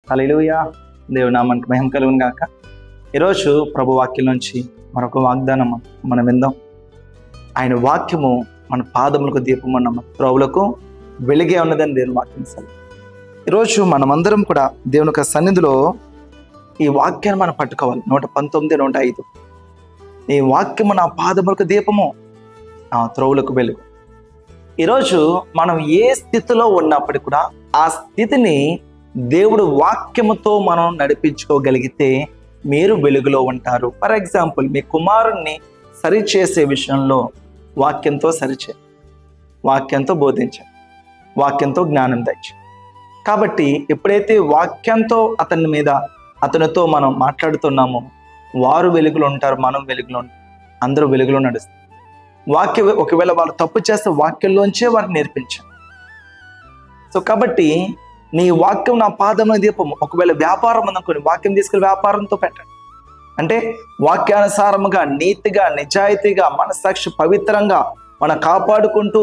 హల్లెలూయా. దేవుని నామానికి మహిమ కలుగును గాక. ఈరోజు ప్రభు వాక్యం నుంచి మరొక వాగ్దానం మనం విందాం. ఆయన వాక్యము మన పాదములకు దీపము, మన త్రోవలకు వెలిగే ఉన్నదని దేవుని వాక్యం ఇస్తుంది. ఈరోజు మనమందరం కూడా దేవుని యొక్క సన్నిధిలో ఈ వాక్యాన్ని మనం పట్టుకోవాలి. 119, 105. ఈ వాక్యము నా పాదములకు దీపము, నా త్రోవలకు వెలుగు. ఈరోజు మనం ఏ స్థితిలో ఉన్నప్పటికీ కూడా ఆ స్థితిని దేవుడు వాక్యముతో మనం నడిపించుకోగలిగితే మీరు వెలుగులో ఉంటారు. ఫర్ ఎగ్జాంపుల్, మీ కుమారుణ్ణి సరిచేసే విషయంలో వాక్యంతో సరిచేయండి, వాక్యంతో బోధించండి, వాక్యంతో జ్ఞానం దయచేయండి. కాబట్టి ఎప్పుడైతే వాక్యంతో అతనితో మనం మాట్లాడుతున్నామో వారు వెలుగులో ఉంటారు, మనం వెలుగులో ఉంటాం, అందరూ వెలుగులో నడుస్తారు. ఒకవేళ వాళ్ళు తప్పు చేస్తే వాక్యంలోంచే వారికి నేర్పించండి. సో కాబట్టి నీ వాక్యం నా పాదముల దీపము. ఒకవేళ వ్యాపారం ఉందనుకోండి, వాక్యం తీసుకెళ్ళి వ్యాపారంతో పెట్టండి. అంటే వాక్యానుసారముగా, నీతిగా, నిజాయితీగా, మనస్సాక్షి పవిత్రంగా మనం కాపాడుకుంటూ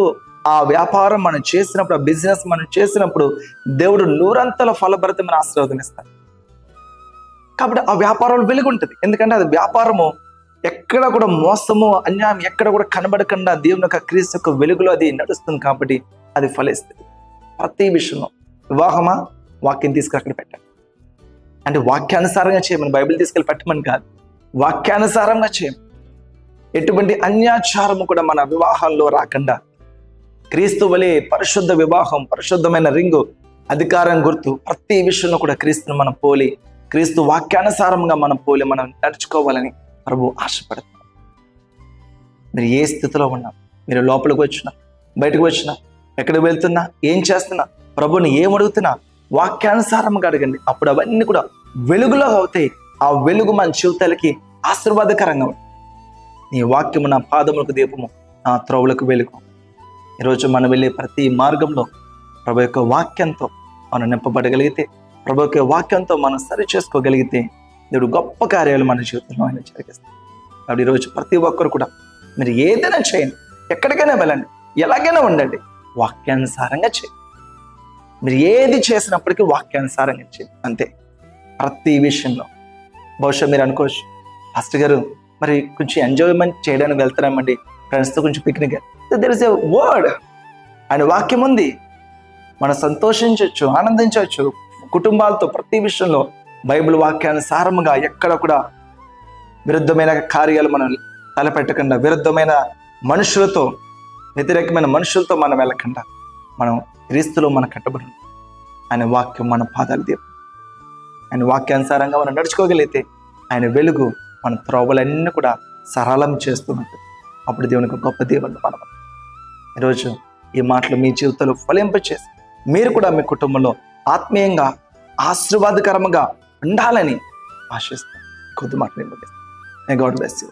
ఆ వ్యాపారం మనం చేసినప్పుడు, ఆ బిజినెస్ మనం చేసినప్పుడు దేవుడు 100 ఫలభరితమైన ఆశీర్వాదం ఇస్తాడు. కాబట్టి ఆ వ్యాపారంలో వెలుగు ఉంటుంది. ఎందుకంటే అది వ్యాపారము ఎక్కడ కూడా మోసము, అన్యాయం ఎక్కడ కూడా కనబడకుండా దేవుని యొక్క క్రీస్తు యొక్క వెలుగులో అది నడుస్తుంది. కాబట్టి అది ఫలిస్తుంది. ప్రతి విషయంలో వివాహమా, వాక్యం తీసుకుని అక్కడ పెట్టండి. అంటే వాక్యానుసారంగా చేయమని, బైబిల్ తీసుకెళ్ళి పెట్టమని కాదు, వాక్యానుసారంగా చేయమని. ఎటువంటి అన్యాచారము కూడా మన వివాహాల్లో రాకుండా క్రీస్తు వలె పరిశుద్ధ వివాహం, పరిశుద్ధమైన రింగు, అధికారం గుర్తు, ప్రతి విషయంలో కూడా క్రీస్తును మనం పోలి, క్రీస్తు వాక్యానుసారంగా మనం పోలి మనం నడుచుకోవాలని ప్రభు ఆశపడుతున్నారు. మీరు ఏ స్థితిలో ఉన్నా, మీరు లోపలికి వచ్చినా, బయటకు వచ్చినా, ఎక్కడికి వెళ్తున్నా, ఏం చేస్తున్నా, ప్రభుని ఏం అడుగుతున్నా వాక్యానుసారంగా అడగండి. అప్పుడు అవన్నీ కూడా వెలుగులో అవుతాయి. ఆ వెలుగు మన జీవితాలకి ఆశీర్వాదకరంగా ఉంటుంది. నీ వాక్యము నా పాదములకు దీపము, నా త్రోవలకు వెలుగు. ఈరోజు మనం వెళ్ళే ప్రతి మార్గంలో ప్రభు యొక్క వాక్యంతో మనం నింపబడగలిగితే, ప్రభు యొక్క వాక్యంతో మనం సరి చేసుకోగలిగితే దేవుడు గొప్ప కార్యాలు మన జీవితంలో ఆయన జరిగిస్తాడు. కాబట్టి ఈరోజు ప్రతి ఒక్కరు కూడా మీరు ఏదైనా చేయండి, ఎక్కడికైనా వెళ్ళండి, ఎలాగైనా ఉండండి, వాక్యానుసారంగా చేయండి. మీరు ఏది చేసినప్పటికీ వాక్యానుసారంగా చేయండి. అంతే. ప్రతి విషయంలో బహుశా మీరు అనుకోవచ్చు, పాస్టర్ గారు మరి కొంచెం ఎంజాయ్మెంట్ చేయడానికి వెళ్తారామండి, ఫ్రెండ్స్తో కొంచెం picnic. There is a word, ఆయన వాక్యం ఉంది. మనం సంతోషించవచ్చు, ఆనందించవచ్చు కుటుంబాలతో. ప్రతి విషయంలో బైబిల్ వాక్యానుసారముగా ఎక్కడ కూడా విరుద్ధమైన కార్యాలు మనం తలపెట్టకుండా, విరుద్ధమైన మనుషులతో, వ్యతిరేకమైన మనుషులతో మనం వెళ్ళకుండా, మనం క్రీస్తులో మనం కట్టబడి ఆయన వాక్యం మన పాదాలు దీపం. ఆయన వాక్యానుసారంగా మనం నడుచుకోగలిగితే ఆయన వెలుగు మన త్రోవలన్నీ కూడా సరళం చేస్తూ ఉంటుంది. అప్పుడు దేవునికి గొప్ప దేవుడు మనం. ఈరోజు ఈ మాటలు మీ జీవితంలో ఫలింపచేసి మీరు కూడా మీ కుటుంబంలో ఆత్మీయంగా ఆశీర్వాదకరంగా ఉండాలని ఆశిస్తాను. కొద్ది మాటలు గాడ్ బ్లెస్ యు.